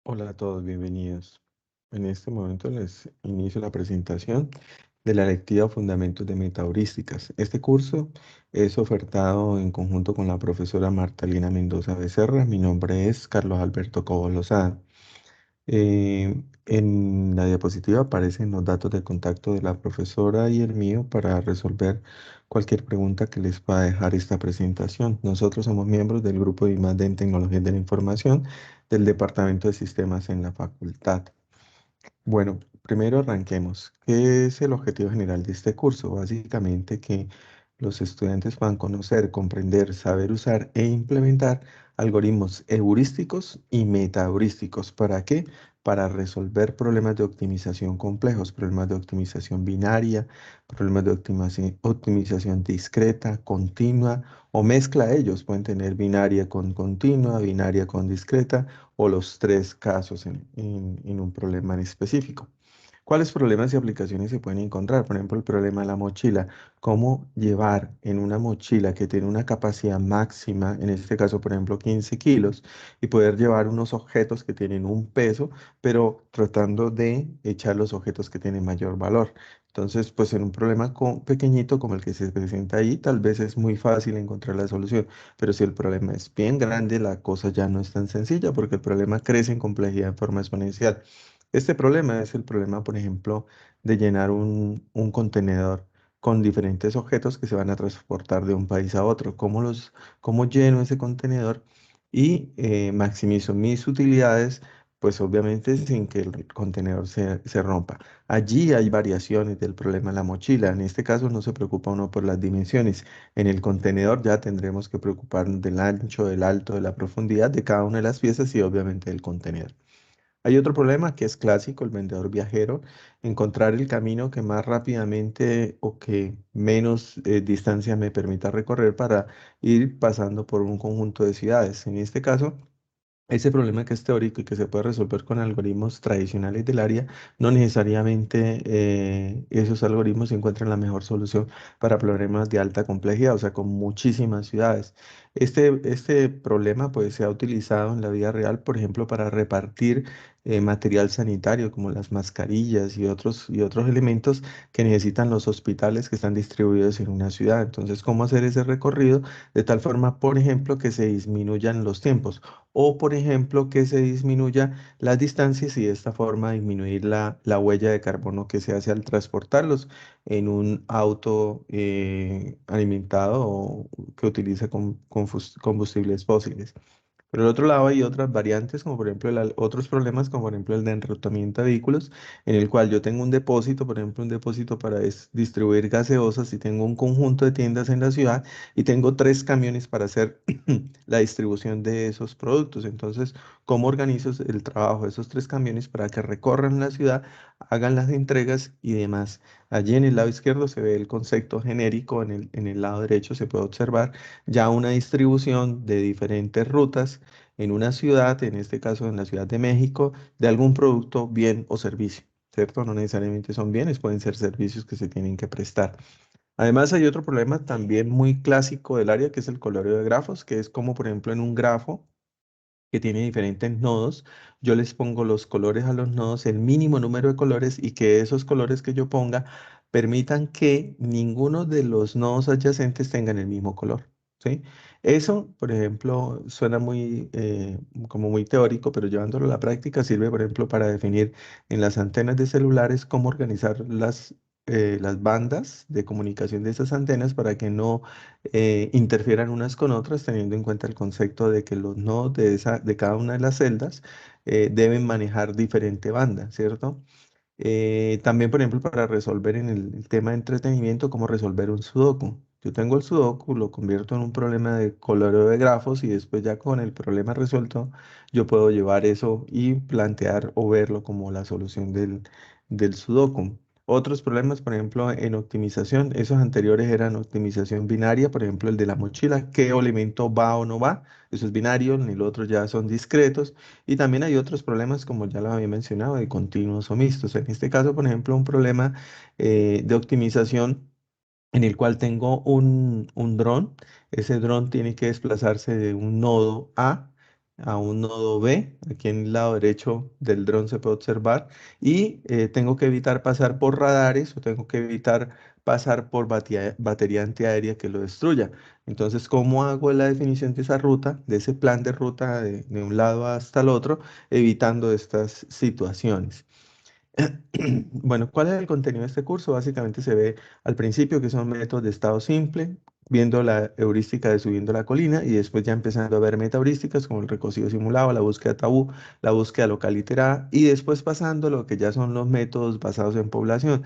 Hola a todos, bienvenidos. En este momento les inicio la presentación de la lectiva Fundamentos de Metaheurísticas. Este curso es ofertado en conjunto con la profesora Martalina Mendoza Becerra. Mi nombre es Carlos Alberto Cobos Lozada. En la diapositiva aparecen los datos de contacto de la profesora y el mío para resolver cualquier pregunta que les pueda dejar esta presentación. Nosotros somos miembros del grupo de I+D en Tecnologías de la Información del Departamento de Sistemas en la facultad. Bueno, primero arranquemos. ¿Qué es el objetivo general de este curso? Básicamente que los estudiantes puedan conocer, comprender, saber usar e implementar algoritmos heurísticos y metaheurísticos. ¿Para qué? Para resolver problemas de optimización complejos, problemas de optimización binaria, problemas de optimización discreta, continua o mezcla de ellos. Pueden tener binaria con continua, binaria con discreta o los tres casos en un problema en específico. ¿Cuáles problemas y aplicaciones se pueden encontrar? Por ejemplo, el problema de la mochila. ¿Cómo llevar en una mochila que tiene una capacidad máxima, en este caso, por ejemplo, 15 kilos, y poder llevar unos objetos que tienen un peso, pero tratando de echar los objetos que tienen mayor valor? Entonces, pues en un problema pequeñito como el que se presenta ahí, tal vez es muy fácil encontrar la solución, pero si el problema es bien grande, la cosa ya no es tan sencilla porque el problema crece en complejidad en forma exponencial. Este problema es el problema, por ejemplo, de llenar un contenedor con diferentes objetos que se van a transportar de un país a otro. ¿Cómo lleno ese contenedor y maximizo mis utilidades? Pues obviamente sin que el contenedor se rompa. Allí hay variaciones del problema de la mochila. En este caso no se preocupa uno por las dimensiones. En el contenedor ya tendremos que preocuparnos del ancho, del alto, de la profundidad de cada una de las piezas y obviamente del contenedor. Hay otro problema que es clásico, el vendedor viajero, encontrar el camino que más rápidamente o que menos distancia me permita recorrer para ir pasando por un conjunto de ciudades. En este caso, ese problema que es teórico y que se puede resolver con algoritmos tradicionales del área, no necesariamente esos algoritmos encuentran la mejor solución para problemas de alta complejidad, o sea, con muchísimas ciudades. Este problema pues, se ha utilizado en la vida real, por ejemplo, para repartir material sanitario como las mascarillas y otros elementos que necesitan los hospitales que están distribuidos en una ciudad. Entonces, ¿cómo hacer ese recorrido de tal forma, por ejemplo, que se disminuyan los tiempos? O, por ejemplo, que se disminuya las distancias y de esta forma disminuir la huella de carbono que se hace al transportarlos en un auto alimentado o que utiliza combustibles fósiles. Por el otro lado, hay otras variantes, como por ejemplo otros problemas, como por ejemplo el de enrutamiento de vehículos, en el cual yo tengo un depósito, por ejemplo, un depósito para distribuir gaseosas y tengo un conjunto de tiendas en la ciudad y tengo tres camiones para hacer la distribución de esos productos. Entonces, ¿cómo organizo el trabajo de esos tres camiones para que recorran la ciudad, hagan las entregas y demás? Allí en el lado izquierdo se ve el concepto genérico, en el lado derecho se puede observar ya una distribución de diferentes rutas en una ciudad, en este caso en la Ciudad de México, de algún producto, bien o servicio, ¿cierto? No necesariamente son bienes, pueden ser servicios que se tienen que prestar. Además, hay otro problema también muy clásico del área, que es el coloreo de grafos, que es como, por ejemplo, en un grafo que tiene diferentes nodos, yo les pongo los colores a los nodos, el mínimo número de colores y que esos colores que yo ponga permitan que ninguno de los nodos adyacentes tengan el mismo color. ¿Sí? Eso, por ejemplo, suena como muy teórico, pero llevándolo a la práctica sirve, por ejemplo, para definir en las antenas de celulares cómo organizar las bandas de comunicación de esas antenas para que no interfieran unas con otras, teniendo en cuenta el concepto de que los nodos de cada una de las celdas deben manejar diferente banda, ¿cierto? También, por ejemplo, para resolver en el tema de entretenimiento, cómo resolver un sudoku. Yo tengo el sudoku, lo convierto en un problema de coloreo de grafos y después ya con el problema resuelto, yo puedo llevar eso y plantear o verlo como la solución del sudoku. Otros problemas, por ejemplo, en optimización, esos anteriores eran optimización binaria, por ejemplo, el de la mochila, qué elemento va o no va, eso es binario, en el otro ya son discretos. Y también hay otros problemas, como ya lo había mencionado, de continuos o mixtos. En este caso, por ejemplo, un problema de optimización en el cual tengo un dron. Ese dron tiene que desplazarse de un nodo A a un nodo B. Aquí en el lado derecho del dron se puede observar. Y tengo que evitar pasar por radares o tengo que evitar pasar por batería antiaérea que lo destruya. Entonces, ¿cómo hago la definición de esa ruta, de ese plan de ruta de un lado hasta el otro, evitando estas situaciones? Bueno, ¿cuál es el contenido de este curso? Básicamente se ve al principio que son métodos de estado simple, viendo la heurística de subiendo la colina y después ya empezando a ver metaheurísticas como el recocido simulado, la búsqueda tabú, la búsqueda local iterada y después pasando a lo que ya son los métodos basados en población.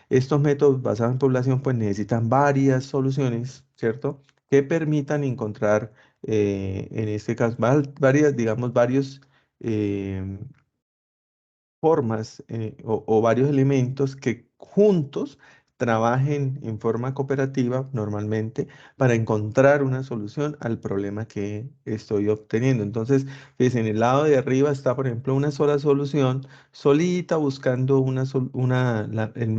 Estos métodos basados en población pues necesitan varias soluciones, ¿cierto? Que permitan encontrar, en este caso, varias, digamos, varios... em, formas o varios elementos que juntos trabajen en forma cooperativa normalmente para encontrar una solución al problema que estoy obteniendo. Entonces, fíjense, en el lado de arriba está, por ejemplo, una sola solución, solita buscando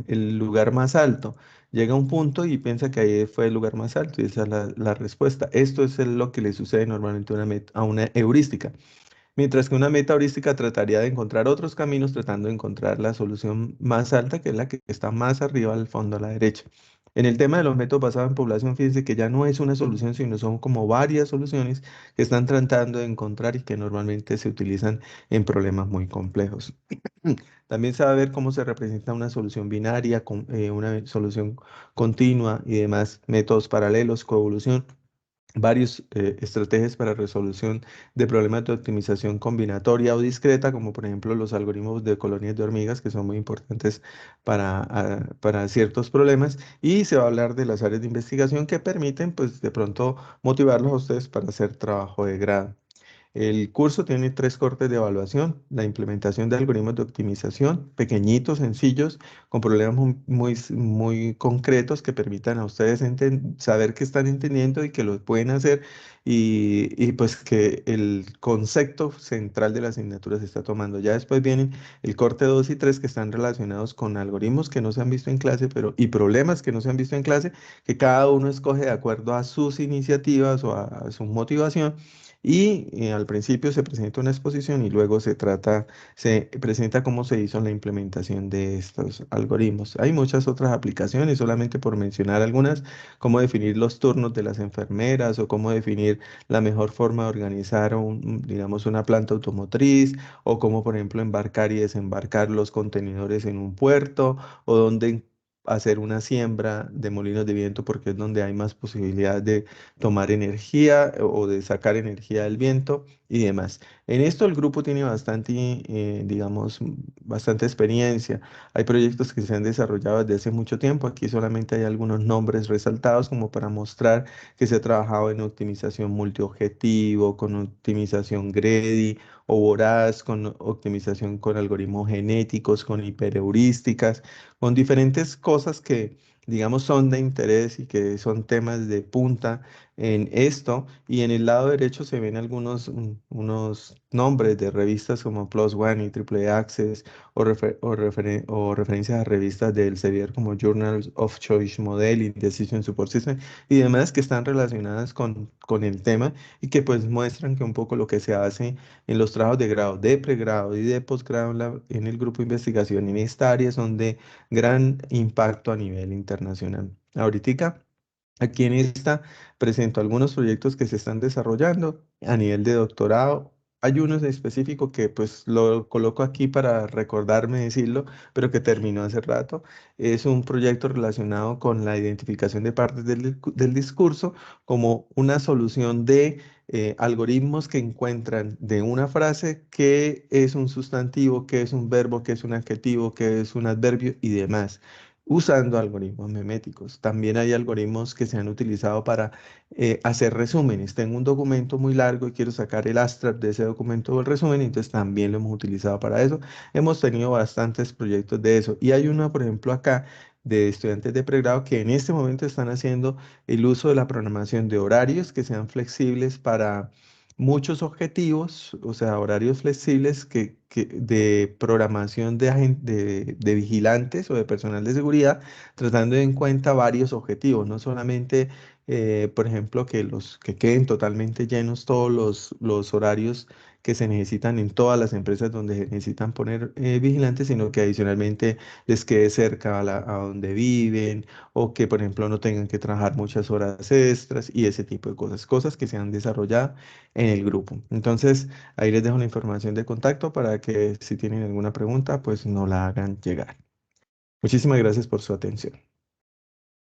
el lugar más alto. Llega a un punto y piensa que ahí fue el lugar más alto y esa es la respuesta. Esto es lo que le sucede normalmente a a una heurística. Mientras que una meta heurística trataría de encontrar otros caminos tratando de encontrar la solución más alta, que es la que está más arriba al fondo a la derecha. En el tema de los métodos basados en población, fíjense que ya no es una solución, sino son como varias soluciones que están tratando de encontrar y que normalmente se utilizan en problemas muy complejos. También se va a ver cómo se representa una solución binaria, una solución continua y demás métodos paralelos, coevolución, varios estrategias para resolución de problemas de optimización combinatoria o discreta, como por ejemplo los algoritmos de colonias de hormigas, que son muy importantes para ciertos problemas, y se va a hablar de las áreas de investigación que permiten, pues, de pronto motivarlos a ustedes para hacer trabajo de grado. El curso tiene tres cortes de evaluación: la implementación de algoritmos de optimización, pequeñitos, sencillos, con problemas muy concretos que permitan a ustedes saber que están entendiendo y que lo pueden hacer y pues que el concepto central de la asignatura se está tomando. Ya después vienen el corte 2 y 3 que están relacionados con algoritmos que no se han visto en clase y problemas que no se han visto en clase, que cada uno escoge de acuerdo a sus iniciativas o a su motivación y al principio se presenta una exposición y luego se presenta cómo se hizo la implementación de estos algoritmos. Hay muchas otras aplicaciones, solamente por mencionar algunas, cómo definir los turnos de las enfermeras o cómo definir la mejor forma de organizar digamos, una planta automotriz o cómo, por ejemplo, embarcar y desembarcar los contenedores en un puerto o dónde hacer una siembra de molinos de viento porque es donde hay más posibilidad de tomar energía o de sacar energía del viento y demás. En esto el grupo tiene bastante, digamos, bastante experiencia. Hay proyectos que se han desarrollado desde hace mucho tiempo. Aquí solamente hay algunos nombres resaltados como para mostrar que se ha trabajado en optimización multiobjetivo, con optimización greedy o voraz, con optimización con algoritmos genéticos, con hiperheurísticas, con diferentes cosas que digamos, son de interés y que son temas de punta en esto. Y en el lado derecho se ven unos nombres de revistas como Plus One y Triple A Access o referencias a revistas del Elsevier como Journals of Choice Modeling, Decision Support System y demás que están relacionadas con el tema y que pues muestran que un poco lo que se hace en los trabajos de grado, de pregrado y de posgrado en el grupo de investigación en esta área son de gran impacto a nivel internacional. Ahorita, aquí en esta, presento algunos proyectos que se están desarrollando a nivel de doctorado. Hay uno en específico que pues lo coloco aquí para recordarme decirlo, pero que terminó hace rato. Es un proyecto relacionado con la identificación de partes del discurso como una solución de algoritmos que encuentran de una frase qué es un sustantivo, qué es un verbo, qué es un adjetivo, qué es un adverbio y demás, usando algoritmos meméticos. También hay algoritmos que se han utilizado para hacer resúmenes. Tengo un documento muy largo y quiero sacar el abstract de ese documento o el resumen, entonces también lo hemos utilizado para eso. Hemos tenido bastantes proyectos de eso. Y hay uno, por ejemplo, acá de estudiantes de pregrado que en este momento están haciendo el uso de la programación de horarios que sean flexibles para muchos objetivos, o sea, horarios flexibles de programación de vigilantes o de personal de seguridad, tratando en cuenta varios objetivos, no solamente por ejemplo, que queden totalmente llenos todos los horarios que se necesitan en todas las empresas donde se necesitan poner vigilantes, sino que adicionalmente les quede cerca a donde viven o que, por ejemplo, no tengan que trabajar muchas horas extras y ese tipo de cosas, cosas que se han desarrollado en el grupo. Entonces, ahí les dejo la información de contacto para que si tienen alguna pregunta, pues no la hagan llegar. Muchísimas gracias por su atención.